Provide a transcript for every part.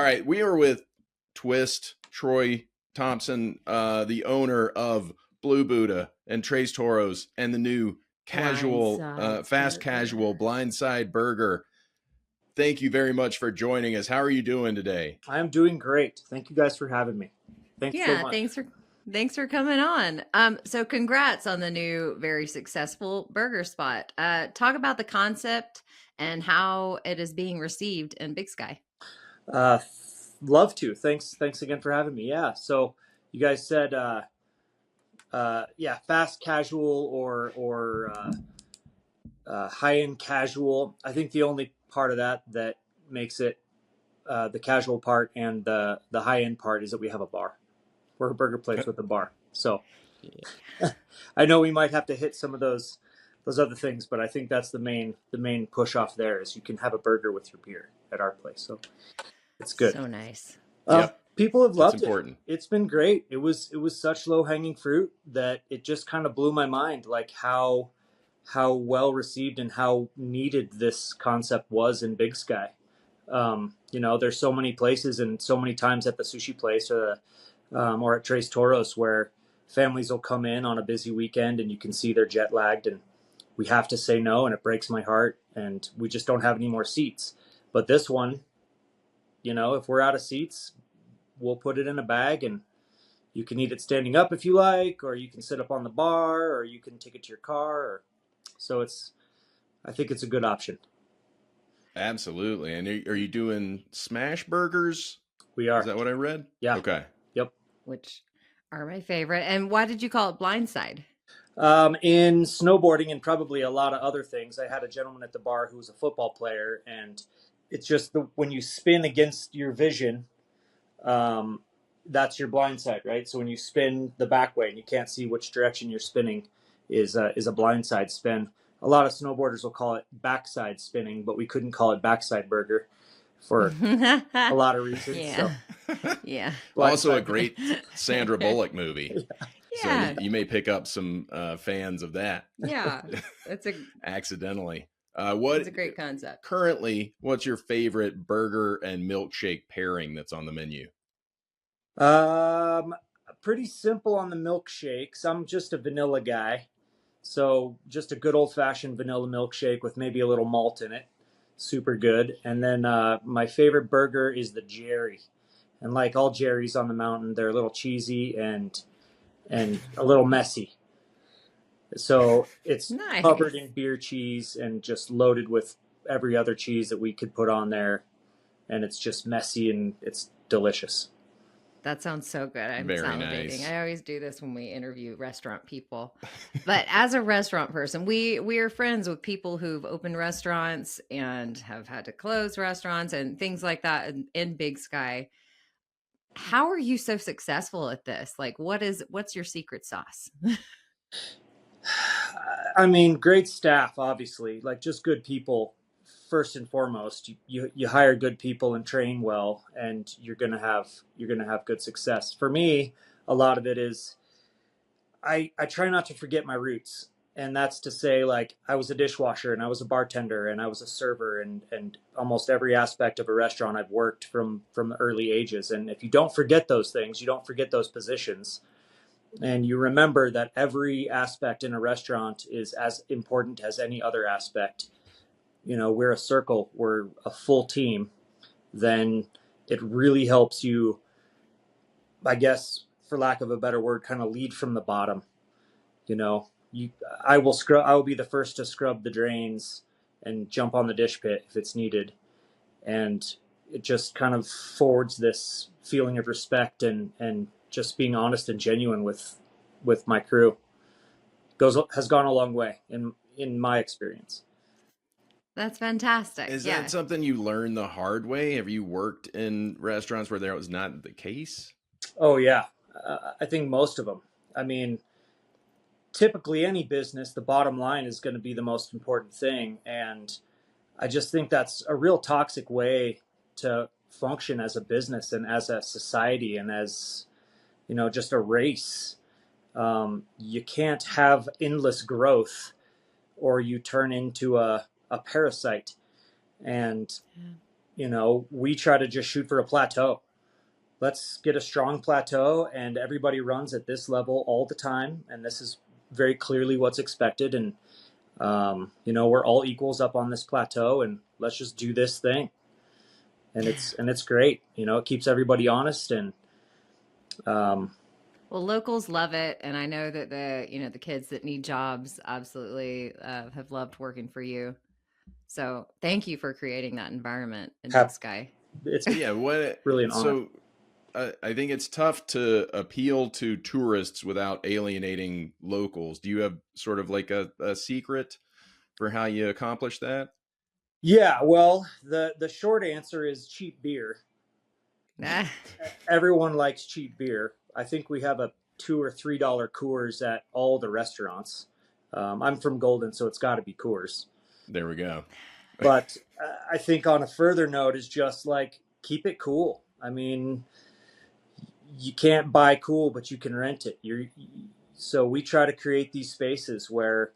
right, we are with Twist Troy Thompson, the owner of Blue Buddha and Tres Toros, and the new Blindside fast Burger. casual Blindside Burger. Thank you very much for joining us. How are you doing today? I'm doing great. Thank you guys for having me. Thanks so Yeah, much. thanks for coming on. So congrats on the new very successful burger spot. Talk about the concept and how it is being received in Big Sky. Uh, Love to. Thanks again for having me. Yeah. So you guys said, yeah, fast casual or high end casual. I think the only part of that makes it the casual part and the high end part is that we have a bar. We're a burger place with a bar. So I know we might have to hit some of those other things, but I think that's the main push off there is you can have a burger with your beer at our place. So it's good. So nice. Yep, People have that's loved important. it. It's been great. It was such low hanging fruit that it just kind of blew my mind, like how well received and how needed this concept was in Big Sky. There's so many places and so many times at the sushi place or at Tres Toros where families will come in on a busy weekend and you can see they're jet lagged and we have to say no and it breaks my heart and we just don't have any more seats. But this one, if we're out of seats, we'll put it in a bag and you can eat it standing up if you like, or you can sit up on the bar, or you can take it to your car. So I think it's a good option. Absolutely. And are you doing smash burgers? We are. Is that what I read? Yeah. Okay. Yep. Which are my favorite. And why did you call it Blindside? In snowboarding and probably a lot of other things, I had a gentleman at the bar who was a football player, and it's just when you spin against your vision, that's your blind side, right? So when you spin the back way and you can't see which direction you're spinning is a blind side spin. A lot of snowboarders will call it backside spinning, but we couldn't call it backside burger for a lot of reasons. Yeah. So, Yeah. Also a Blindside. great Sandra Bullock movie. Yeah. So you may pick up some fans of that. Yeah. That's accidentally. a great concept. Currently, what's your favorite burger and milkshake pairing that's on the menu? Pretty simple on the milkshakes. I'm just a vanilla guy. So just a good old fashioned vanilla milkshake with maybe a little malt in it. Super good. And then my favorite burger is the Jerry. And like all Jerry's on the mountain, they're a little cheesy and a little messy. So it's Nice. covered in beer cheese and just loaded with every other cheese that we could put on there. And it's just messy and it's delicious. That sounds so good. I'm Very salivating. nice. I always do this when we interview restaurant people. But as a restaurant person, we are friends with people who've opened restaurants and have had to close restaurants and things like that in Big Sky. How are you so successful at this? Like what's your secret sauce? I mean, great staff, obviously, like just good people. First and foremost, you hire good people and train well, and you're gonna have good success. For me, a lot of it is I try not to forget my roots, and that's to say, like I was a dishwasher and I was a bartender and I was a server and almost every aspect of a restaurant I've worked from the early ages. And if you don't forget those things, you don't forget those positions, and you remember that every aspect in a restaurant is as important as any other aspect. We're a circle, we're a full team, then it really helps you, I guess, for lack of a better word, kind of lead from the bottom. I will be the first to scrub the drains and jump on the dish pit if it's needed. And it just kind of forwards this feeling of respect and just being honest and genuine with my crew has gone a long way in my experience. That's fantastic. Is Yeah. that something you learned the hard way? Have you worked in restaurants where that was not the case? Oh yeah, I think most of them. I mean, typically any business, the bottom line is going to be the most important thing, and I just think that's a real toxic way to function as a business and as a society and as just a race. You can't have endless growth or you turn into a parasite. And we try to just shoot for a plateau. Let's get a strong plateau, and everybody runs at this level all the time. And this is very clearly what's expected. And, we're all equals up on this plateau, and let's just do this thing. And it's great. It keeps everybody honest. And, Well, locals love it, and I know that the kids that need jobs absolutely have loved working for you. So thank you for creating that environment in Big Sky. It's Yeah, what really an honor. So I think it's tough to appeal to tourists without alienating locals. Do you have sort of like a secret for how you accomplish that? Yeah, well, the short answer is cheap beer. Everyone likes cheap beer. I think we have a $2 or $3 Coors at all the restaurants. I'm from Golden, so it's got to be Coors. There we go. But I think on a further note is just like, keep it cool. I mean, you can't buy cool, but you can rent it. So we try to create these spaces where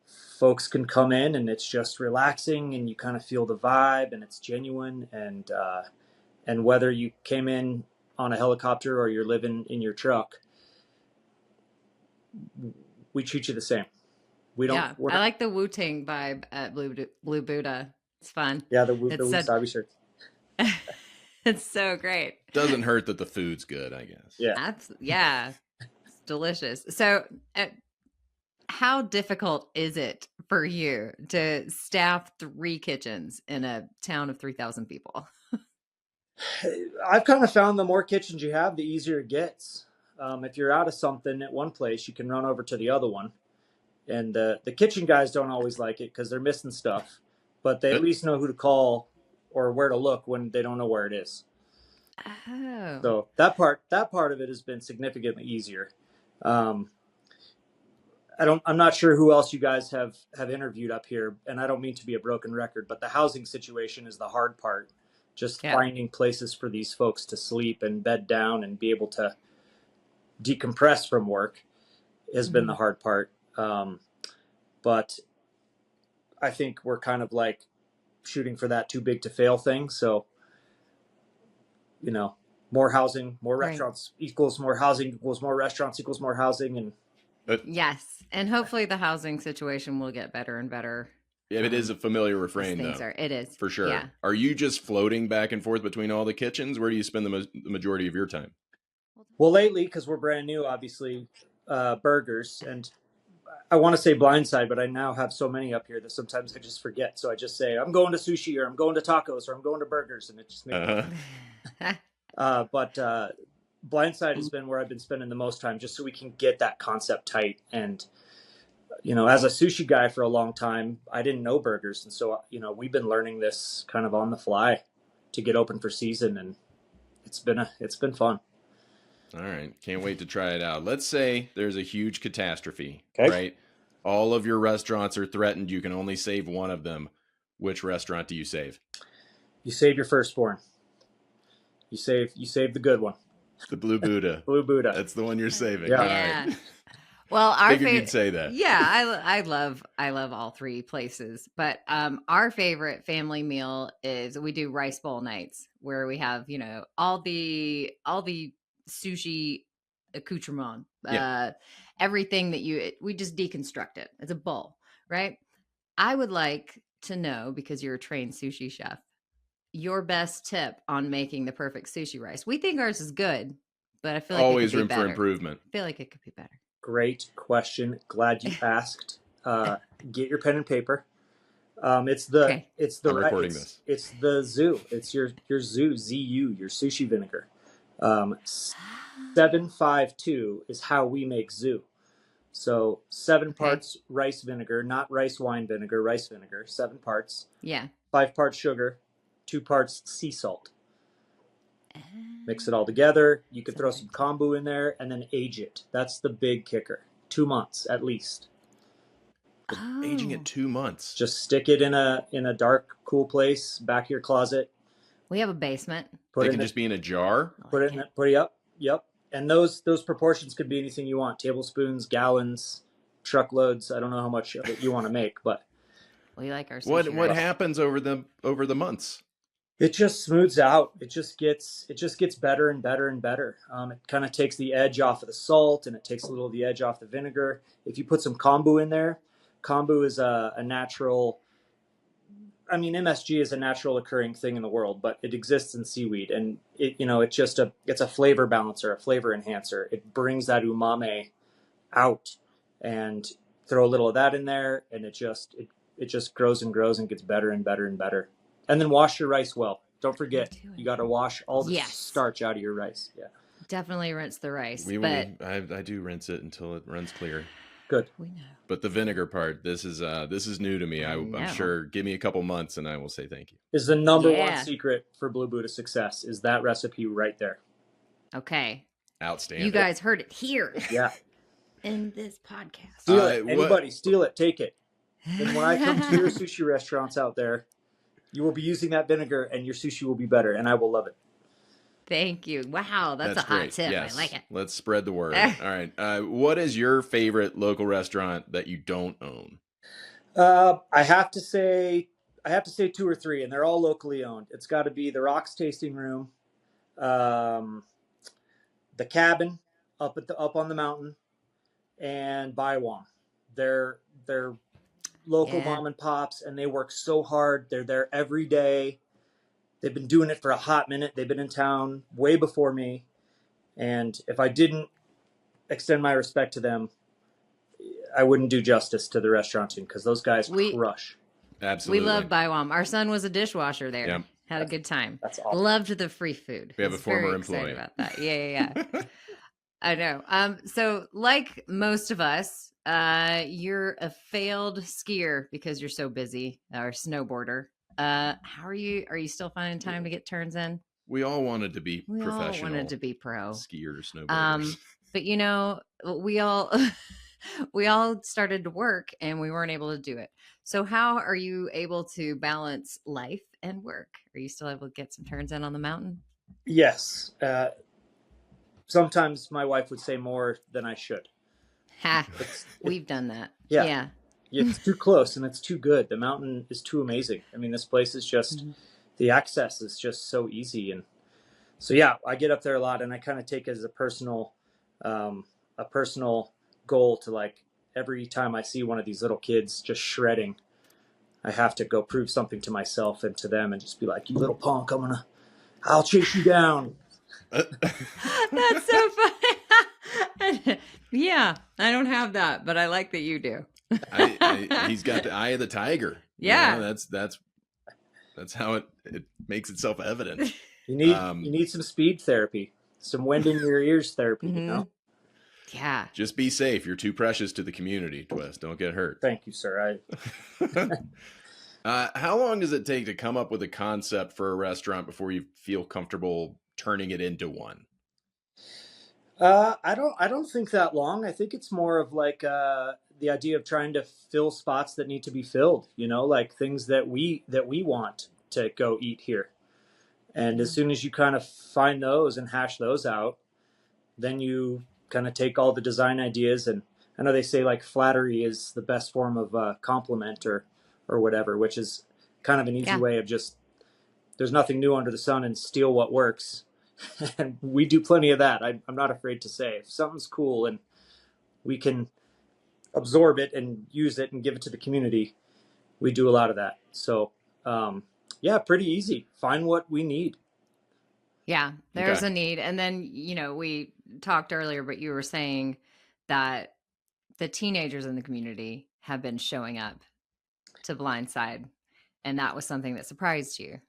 folks can come in and it's just relaxing and you kind of feel the vibe and it's genuine. And whether you came in on a helicopter or you're living in your truck, we treat you the same. I like the Wu-Tang vibe at Blue Buddha. It's fun. Yeah, the wasabi shirt. It's so great. Doesn't hurt that the food's good, I guess. Yeah. Yeah. It's delicious. So how difficult is it for you to staff 3 kitchens in a town of 3,000 people? I've kind of found the more kitchens you have, the easier it gets. If you're out of something at one place, you can run over to the other one. And the kitchen guys don't always like it because they're missing stuff, but they at least know who to call or where to look when they don't know where it is. Oh. So that part of it has been significantly easier. I'm not sure who else you guys have interviewed up here, and I don't mean to be a broken record, but the housing situation is the hard part. Just finding places for these folks to sleep and bed down and be able to decompress from work has been the hard part. But I think we're kind of like shooting for that too big to fail thing. So, more housing, more restaurants equals more housing equals more restaurants equals more housing. And yes. And hopefully the housing situation will get better and better. Yeah, it is a familiar refrain, though. It is. For sure. Yeah. Are you just floating back and forth between all the kitchens? Where do you spend the majority of your time? Well, lately, because we're brand new, obviously, burgers. And I want to say Blindside, but I now have so many up here that sometimes I just forget. So I just say, I'm going to sushi, or I'm going to tacos, or I'm going to burgers. And it just makes But Blindside has been where I've been spending the most time, just so we can get that concept tight. And as a sushi guy for a long time, I didn't know burgers. And so, we've been learning this kind of on the fly to get open for season. And it's been fun. All right. Can't wait to try it out. Let's say there's a huge catastrophe, okay, right? All of your restaurants are threatened. You can only save one of them. Which restaurant do you save? You save your firstborn. You save the good one. The Blue Buddha. Blue Buddha. That's the one you're saving. Yeah. All right. Well, our figured you'd say that. Yeah, I love all 3 places, but our favorite family meal is we do rice bowl nights where we have all the sushi accoutrement, everything that we just deconstruct it. It's a bowl, right? I would like to know, because you're a trained sushi chef, your best tip on making the perfect sushi rice. We think ours is good, but I feel like always it could be room better. for improvement. I feel like it could be better. Great question. Glad you asked. Get your pen and paper. It's the I'm recording this. It's the ZOO. It's your ZOO, ZU, your sushi vinegar. 752 is how we make ZOO. So 7 parts rice vinegar, not rice wine vinegar, rice vinegar. 7 parts. Yeah. 5 parts sugar, 2 parts sea salt. Mix it all together. You could throw some kombu in there and then age it. That's the big kicker. 2 months at least. Aging it 2 months. Just stick it in a dark, cool place, back of your closet. We have a basement. It can just be in a jar. Put it up. Yep. And those proportions could be anything you want: tablespoons, gallons, truckloads. I don't know how much of it you want to make, but we like our sushi. What happens over the months? It just smooths out. It just gets better and better and better. It kind of takes the edge off of the salt, and it takes a little of the edge off the vinegar. If you put some kombu in there, kombu is a natural. I mean, MSG is a natural occurring thing in the world, but it exists in seaweed, and it's a flavor balancer, a flavor enhancer. It brings that umami out, and throw a little of that in there, and it just grows and grows and gets better and better and better. And then wash your rice well. Don't forget, you got to wash all the Yes. starch out of your rice. Yeah, Definitely rinse the rice. I do rinse it until it runs clear. good. We know. But the vinegar part, this is new to me. I'm No. sure. Give me a couple months, and I will say thank you. Is the number one Yeah. secret for Blue Buddha success is that recipe right there. Okay. Outstanding. You guys heard it here Yeah, in this podcast. steal it. what- Anybody, steal it. Take it. And when I come to your sushi restaurants out there, you will be using that vinegar, and your sushi will be better, and I will love it. Thank you. Wow, that's a hot great. tip. Yes. I like it. Let's spread the word. All right. What is your favorite local restaurant that you don't own? I have to say 2 or 3, and they're all locally owned. It's got to be the Rocks Tasting Room, the Cabin up on the mountain, and Baiwam. They're local Yeah. mom and pops, and they work so hard. They're there every day. They've been doing it for a hot minute. They've been in town way before me, and if I didn't extend my respect to them, I wouldn't do justice to the restaurant team, because those guys crush. Absolutely. We love Baiwam. Our son was a dishwasher there. Yep. Had a good time. That's awesome. Loved the free food. We have Was a former very employee. excited about that. Yeah. I know. So like most of us, you're a failed skier because you're so busy, or snowboarder. How are you? Are you still finding time to get turns in? We all wanted to be We all professional. wanted to be pro. Skiers, snowboarders. But we all we all started to work and we weren't able to do it. So how are you able to balance life and work? Are you still able to get some turns in on the mountain? Yes. Sometimes my wife would say more than I should. Ha! We've done that. Yeah. It's too close and it's too good. The mountain is too amazing. I mean, this place is just, the access is just so easy. And so, yeah, I get up there a lot, and I kind of take it as a personal goal to, like, every time I see one of these little kids just shredding, I have to go prove something to myself and to them and just be like, you little punk, I'll chase you down. That's so funny. Yeah, I don't have that, but I like that you do. He's got the eye of the tiger. Yeah. You know, that's how it makes itself evident. You need some speed therapy, some wind in your ears therapy, you know? Yeah. Just be safe. You're too precious to the community, Twist. Don't get hurt. Thank you, sir. How long does it take to come up with a concept for a restaurant before you feel comfortable turning it into one? I don't think that long. I think it's more of like the idea of trying to fill spots that need to be filled, you know, like things that we want to go eat here. And as soon as you kind of find those and hash those out, then you kind of take all the design ideas. And I know they say like flattery is the best form of compliment or whatever, which is kind of an easy way of just, there's nothing new under the sun, and steal what works. And we do plenty of that. I'm not afraid to say if something's cool and we can absorb it and use it and give it to the community, we do a lot of that. So, yeah, pretty easy. Find what we need. Yeah, there's a need. And then, we talked earlier, but you were saying that the teenagers in the community have been showing up to Blindside, and that was something that surprised you.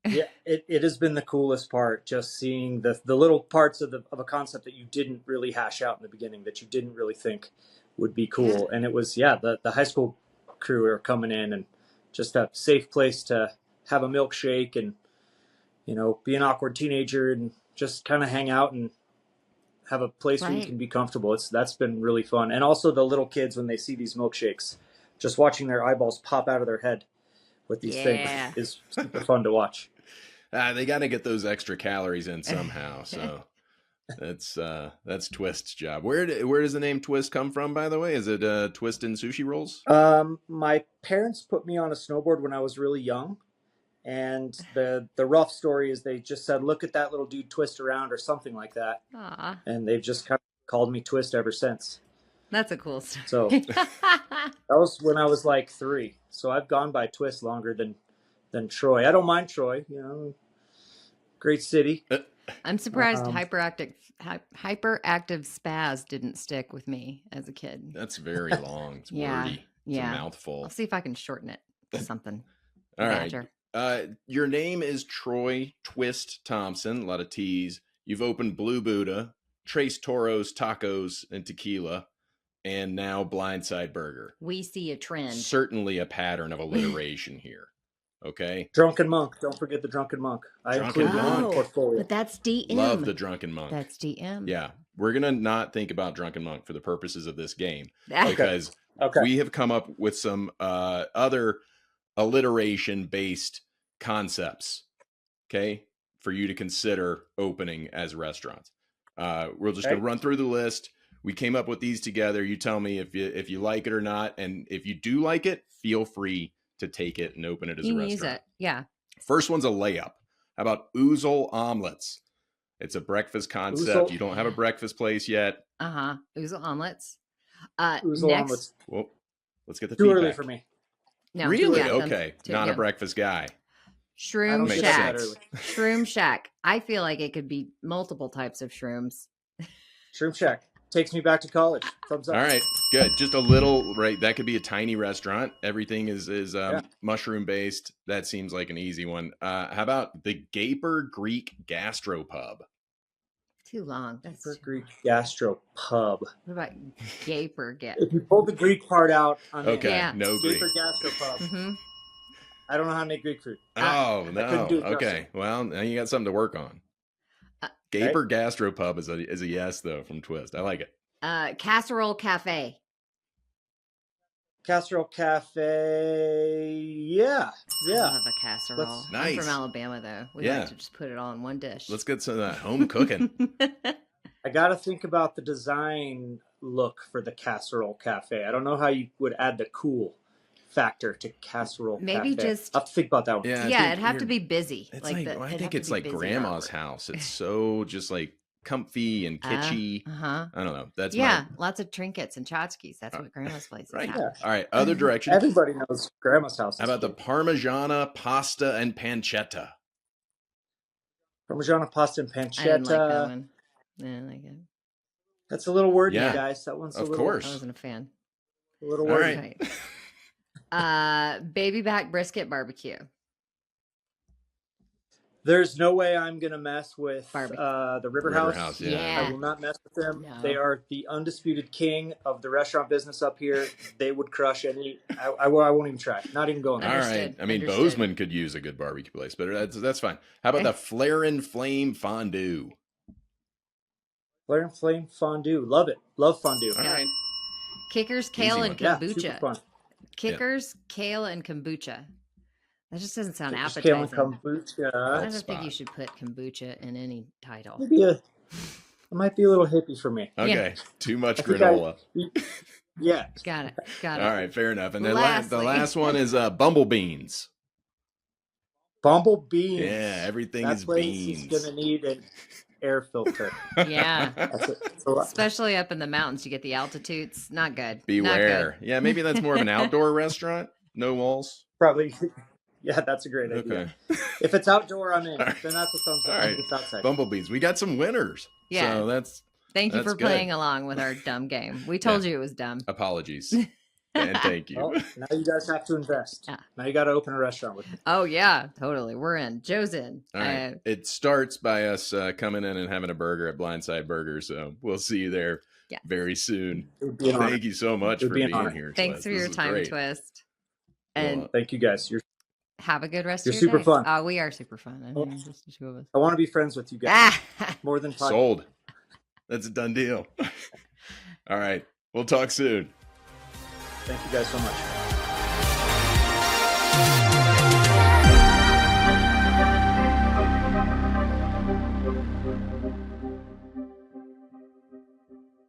Yeah, it has been the coolest part, just seeing the little parts of a concept that you didn't really hash out in the beginning, that you didn't really think would be cool. And it was, the high school crew are coming in, and just a safe place to have a milkshake and, be an awkward teenager and just kind of hang out and have a place where you can be comfortable. That's been really fun. And also the little kids, when they see these milkshakes, just watching their eyeballs pop out of their head with these things is super fun to watch. They got to get those extra calories in somehow. So that's Twist's job. Where does the name Twist come from, by the way? Is it Twist in sushi rolls? My parents put me on a snowboard when I was really young, And the rough story is they just said, "Look at that little dude twist around," or something like that. Aw, And they've just kind of called me Twist ever since. that's a cool story. So that was when I was like 3. So I've gone by Twist longer than Troy. I don't mind Troy, you know, great city. I'm surprised hyperactive spaz didn't stick with me as a kid. That's very long. It's wordy. It's a mouthful. I'll see if I can shorten it to something. All right. Badger. Your name is Troy Twist Thompson. A lot of T's. You've opened Blue Buddha, Tres Toros Tacos and Tequila, and now Blindside Burger. We see a trend. Certainly a pattern of alliteration here. Okay. Drunken Monk. Don't forget the Drunken Monk. I include that in my portfolio. But that's DM. Love the Drunken Monk. That's DM. Yeah. We're going to not think about Drunken Monk for the purposes of this game because we have come up with some other alliteration-based concepts, okay, for you to consider opening as restaurants. We're just going to run through the list. We came up with these together. You tell me if you like it or not, and if you do like it, feel free to take it and open it as a restaurant. Use it. Yeah. First one's a layup. How about Ouzel omelets? It's a breakfast concept. You don't have a breakfast place yet. Ouzel omelets. Ouzel omelets. Well, let's get the too feedback. early for me. No, really? Okay. Not a breakfast guy. Shroom Shack. Shroom Shack. I feel like it could be multiple types of shrooms. Shroom Shack. Takes me back to college. Thumbs up. All right, good. Just a little, right? That could be a tiny restaurant. Everything is mushroom based. That seems like an easy one. How about the Gaper Greek Gastropub? Too long. That's Gaper Greek Gastropub. What about Gaper? If you pull the Greek part out, I'm okay. Yeah. No Greek. Gaper Gastropub. I don't know how to make Greek food. Oh no. Okay. Well, now you got something to work on. Gaper Gastropub is a yes though from Twist. I like it. Casserole Cafe. Casserole Cafe. Yeah. I love a casserole. Nice. I'm from Alabama though. We like to just put it all in one dish. Let's get some of that home cooking. I got to think about the design look for the Casserole Cafe. I don't know how you would add the cool factor to Casserole Maybe Cafe. just I'll have to think about that one. Yeah, it'd have to be busy. It's I think it's like grandma's house. It's so just like comfy and kitschy. I don't know. That's lots of trinkets and tchotchkes. That's what grandma's place is. Right. Have. Yeah. All right. Other direction. Everybody knows grandma's house. How about the Parmigiana pasta and pancetta? Parmigiana pasta and pancetta. I didn't like that one. Yeah, I like it. That's a little wordy, guys. That one's a little. Of course. I wasn't a fan. A little wordy. All right. Baby back brisket barbecue. There's no way I'm gonna mess with Barbecue. the River House. Yeah. I will not mess with them. No. They are the undisputed king of the restaurant business up here. They would crush any. I won't even try. Not even going there. All right. I mean, Bozeman could use a good barbecue place, but that's fine. How about the Flarin' Flame Fondue? Flarin' Flame Fondue. Love it. Love fondue. All right. Kickers, kale, and kombucha. Super fun. Kickers, kale, and kombucha. That just doesn't sound Kickers, appetizing. Kale, and kombucha. I don't think you should put kombucha in any title. It might be a little hippie for me. Okay. Too much granola. Yeah. Got it. All right. Fair enough. And then the Lastly. last one is bumblebeans. Bumblebeans. Yeah. Everything that is place beans. is going to need an air filter. Yeah. That's a lot. Especially up in the mountains, you get the altitudes. Not good. Beware. Not good. Yeah. Maybe that's more of an outdoor restaurant. No walls. Probably. Yeah, that's a great idea. Okay. If it's outdoor, I'm in. Right. Then that's a thumbs up. All right. If it's outside. Bumblebees. We got some winners. Yeah. So that's. Thank you for That's good. playing along with our dumb game. We told you it was dumb. Apologies. And thank you. Well, now you guys have to invest. Yeah. Now you got to open a restaurant with me. Oh, yeah, totally. We're in. Joe's in. All right. It starts by us coming in and having a burger at Blindside Burger. So we'll see you there very soon. It would be an honor. Thank you so much for being here. Thanks for your time, Twist. And Well, Thank you guys. have a good rest You're of your super day. fun. Oh, we are super fun. I mean, just the two of us. I want to be friends with you guys more than five. sold. That's a done deal. All right. We'll talk soon. Thank you guys so much.